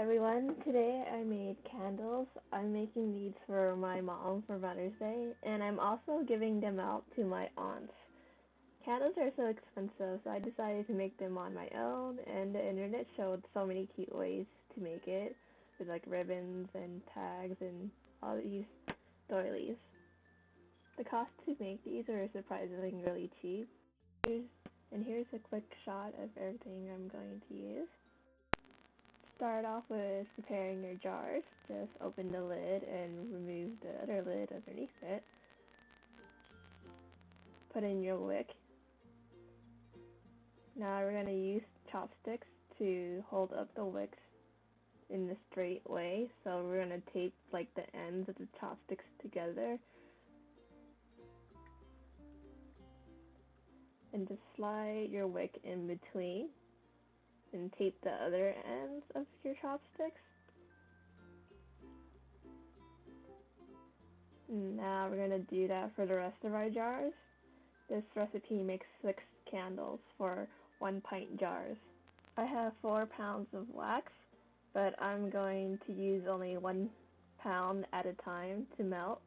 everyone, today I made candles. I'm making these for my mom for Mother's Day, and I'm also giving them out to my aunts. Candles are so expensive, so I decided to make them on my own, and the internet showed so many cute ways to make it, with like ribbons and tags and all these doilies. The cost to make these are surprisingly really cheap. Here's a quick shot of everything I'm going to use. Start off with preparing your jars. Just open the lid and remove the other lid underneath it. Put in your wick. Now we're going to use chopsticks to hold up the wicks in the straight way. So we're going to tape like the ends of the chopsticks together. And just slide your wick in between. And tape the other ends of your chopsticks. Now we're going to do that for the rest of our jars. This recipe makes 6 candles for 1 pint jars. I have 4 pounds of wax, but I'm going to use only 1 pound at a time to melt.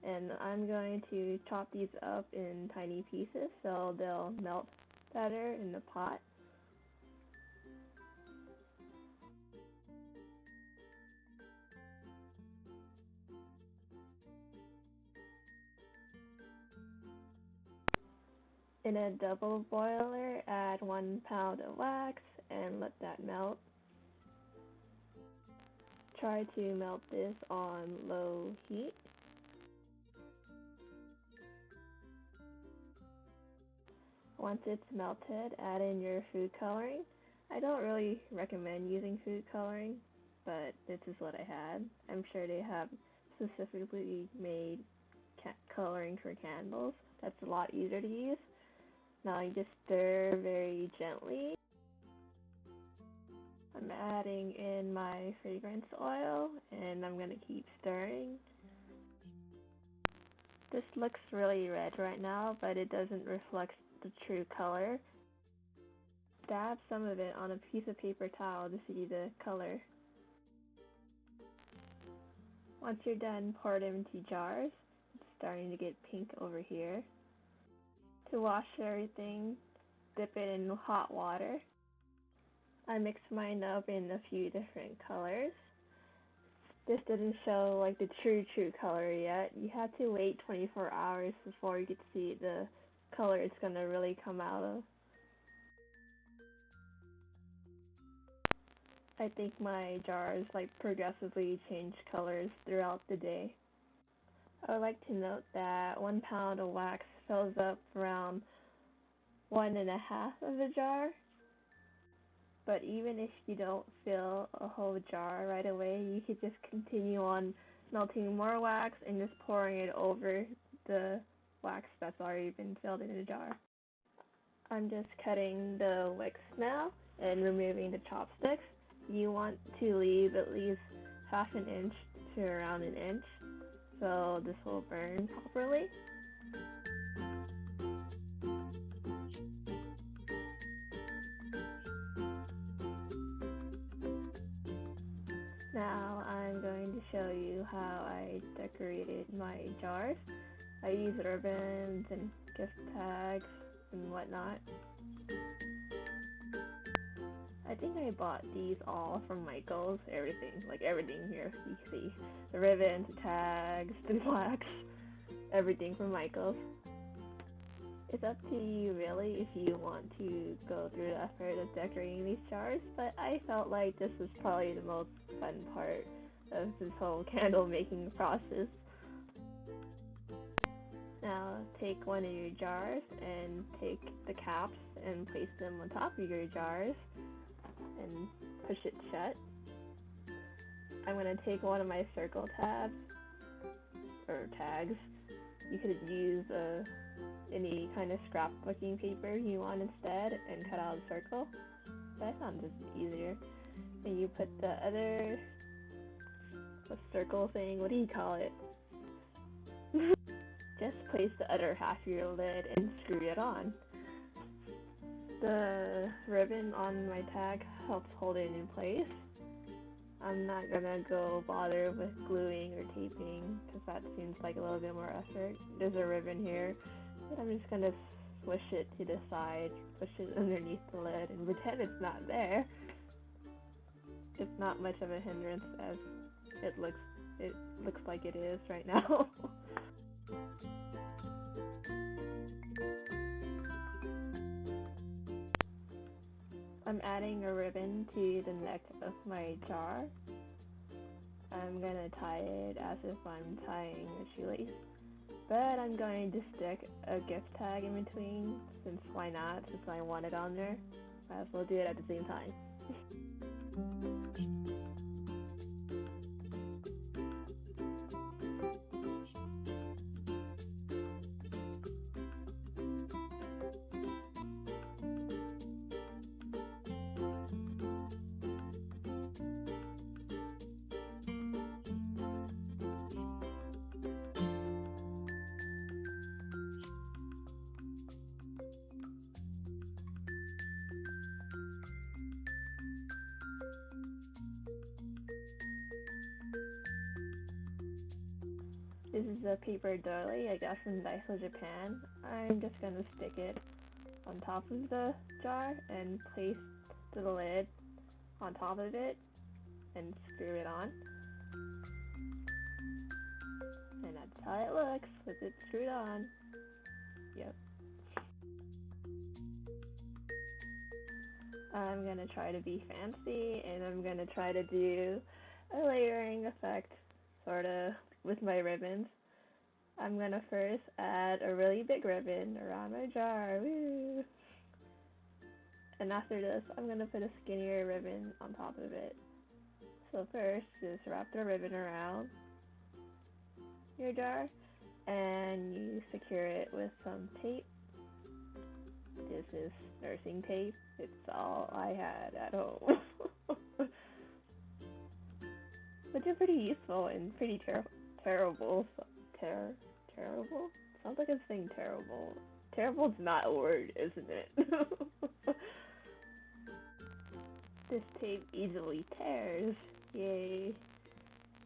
And I'm going to chop these up in tiny pieces so they'll melt better in the pot. In a double boiler, add 1 pound of wax and let that melt. Try to melt this on low heat. Once it's melted, add in your food coloring. I don't really recommend using food coloring, but this is what I had. I'm sure they have specifically made coloring for candles. That's a lot easier to use. Now you just stir very gently. I'm adding in my fragrance oil and I'm going to keep stirring. This looks really red right now, but it doesn't reflect the true color. Dab some of it on a piece of paper towel to see the color. Once you're done, pour them into jars. It's starting to get pink over here. To wash everything, dip it in hot water. I mixed mine up in a few different colors. This didn't show like the true color yet. You have to wait 24 hours before you get to see the color it's going to really come out of. I think my jars like progressively change colors throughout the day. I would like to note that 1 pound of wax fills up around 1.5 of a jar. But even if you don't fill a whole jar right away, you could just continue on melting more wax and just pouring it over the wax that's already been filled in the jar. I'm just cutting the wicks now and removing the chopsticks. You want to leave at least half an inch to around an inch so this will burn properly. Now I'm going to show you how I decorated my jars. I used ribbons and gift tags and whatnot. I think I bought these all from Michael's, everything here. You can see the ribbons, the tags, the wax, everything from Michael's. It's up to you really if you want to go through the effort of decorating these jars, but I felt like this was probably the most fun part of this whole candle making process. Now take one of your jars and take the caps and place them on top of your jars and push it shut. I'm going to take one of my circle tabs, or tags. You could use any kind of scrapbooking paper you want instead and cut out a circle. But I found this easier. And you put the other circle thing, what do you call it? Just place the other half of your lid and screw it on. The ribbon on my tag helps hold it in place. I'm not gonna go bother with gluing or taping because that seems like a little bit more effort. There's a ribbon here, but I'm just gonna swish it to the side, push it underneath the lid, and pretend it's not there. It's not much of a hindrance as it looks like it is right now. I'm adding a ribbon to the neck of my jar. I'm gonna tie it as if I'm tying a shoelace, but I'm going to stick a gift tag in between, since why not, since I want it on there. Might as well do it at the same time. This is a paper doily I got from Daiso, Japan. I'm just gonna stick it on top of the jar and place the lid on top of it and screw it on. And that's how it looks with it screwed on. Yep. I'm gonna try to be fancy, and I'm gonna try to do a layering effect, sorta, with my ribbons. I'm gonna first add a really big ribbon around my jar, woo! And after this, I'm gonna put a skinnier ribbon on top of it. So first, just wrap the ribbon around your jar, and you secure it with some tape. This is nursing tape. It's all I had at home. But they're pretty useful and pretty terrible. Terrible? Sounds like I'm saying terrible. Terrible's not a word, isn't it? This tape easily tears. Yay.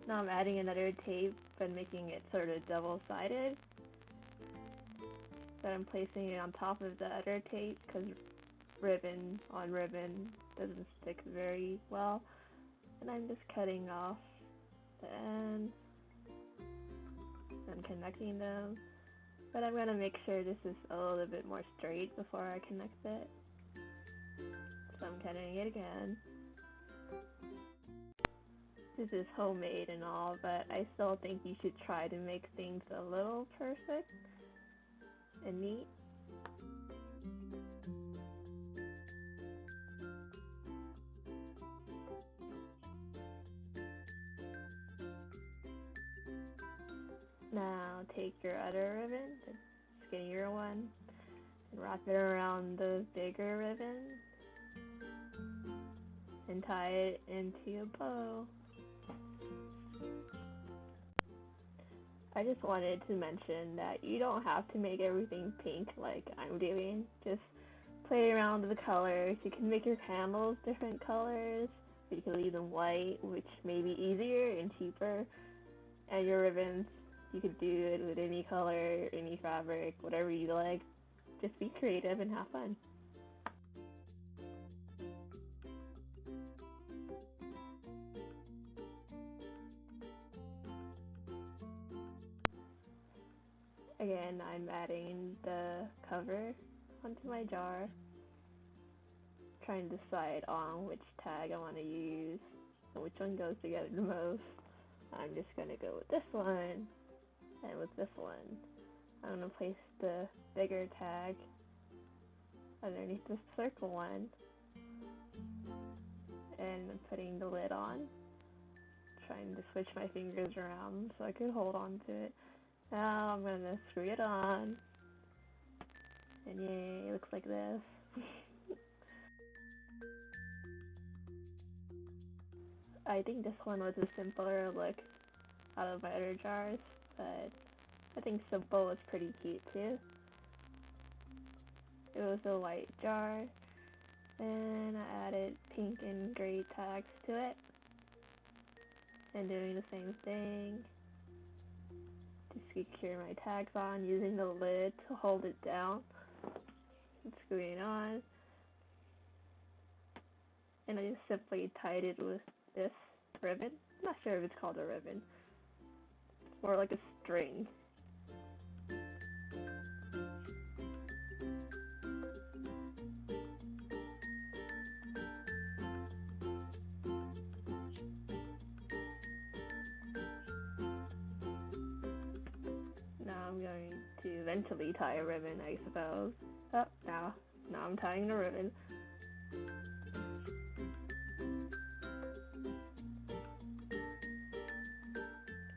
Now I'm adding another tape and making it sort of double-sided. But I'm placing it on top of the other tape because ribbon on ribbon doesn't stick very well. And I'm just cutting off the end and connecting them. But I'm going to make sure this is a little bit more straight before I connect it. So I'm cutting it again. This is homemade and all, but I still think you should try to make things a little perfect and neat. Now take your other ribbon, the skinnier one, and wrap it around the bigger ribbon and tie it into a bow. I just wanted to mention that you don't have to make everything pink like I'm doing. Just play around with the colors. You can make your candles different colors, or you can leave them white, which may be easier and cheaper. And your ribbons, you could do it with any color, any fabric, whatever you like. Just be creative and have fun. Again, I'm adding the cover onto my jar, trying to decide on which tag I want to use and which one goes together the most. I'm just going to go with this one, and with this one. I'm going to place the bigger tag underneath the circle one, and I'm putting the lid on, trying to switch my fingers around so I can hold on to it. Now I'm going to screw it on, and yay, it looks like this. I think this one was a simpler look out of my other jars, but I think simple was pretty cute too. It was a white jar, and I added pink and gray tags to it. And doing the same thing to secure my tags on, using the lid to hold it down and screwing it on. And I just simply tied it with this ribbon. I'm not sure if it's called a ribbon. It's more like a string. Now I'm going to eventually tie a ribbon, I suppose. Oh, now I'm tying the ribbon.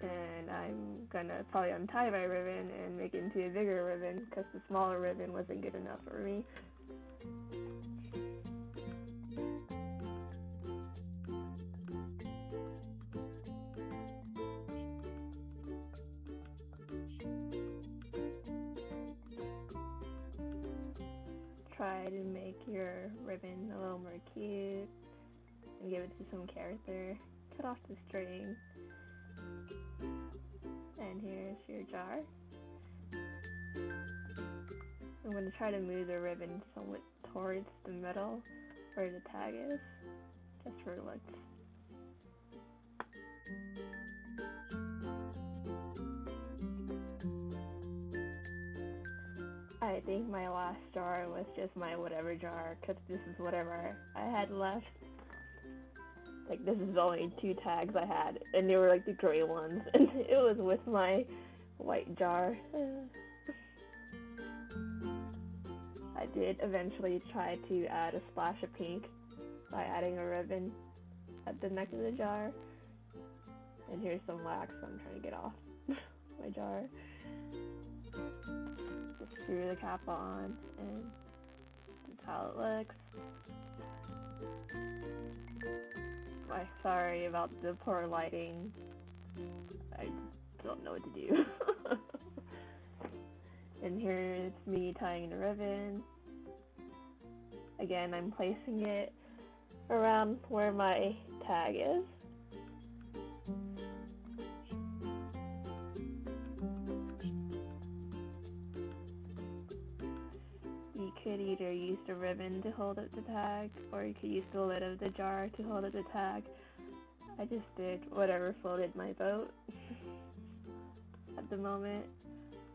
And I'm gonna probably untie my ribbon and make it into a bigger ribbon because the smaller ribbon wasn't good enough for me. Try to make your ribbon a little more cute and give it some character. Cut off the string. And here's your jar. I'm going to try to move the ribbon somewhat towards the middle where the tag is, just for looks. I think my last jar was just my whatever jar, because this is whatever I had left. Like, this is the only 2 tags I had, and they were like the gray ones, and it was with my white jar. I did eventually try to add a splash of pink by adding a ribbon at the neck of the jar. And here's some wax I'm trying to get off my jar. Just screw the cap on, and that's how it looks. Sorry about the poor lighting. I don't know what to do. And here's me tying the ribbon. Again, I'm placing it around where my tag is. You could either use the ribbon to hold up the tag, or you could use the lid of the jar to hold up the tag. I just did whatever floated my boat at the moment.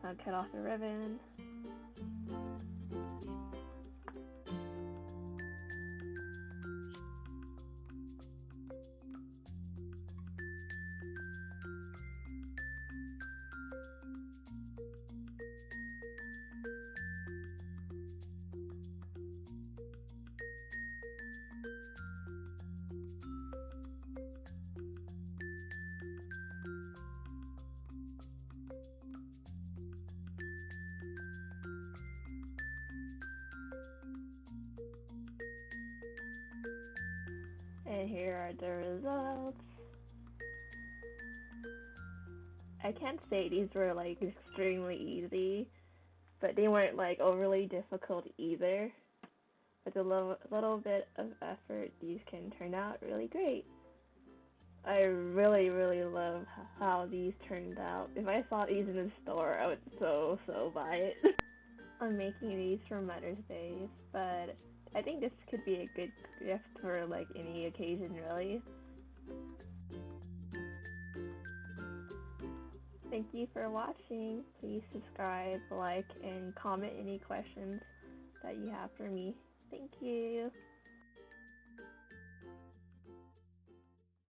I'll cut off the ribbon. And here are the results. I can't say these were like extremely easy, but they weren't like overly difficult either. With a little bit of effort, these can turn out really great. I really love how these turned out. If I saw these in the store, I would so buy it. I'm making these for Mother's Day, but I think this could be a good gift for like any occasion, really. Thank you for watching. Please subscribe, like, and comment any questions that you have for me. Thank you.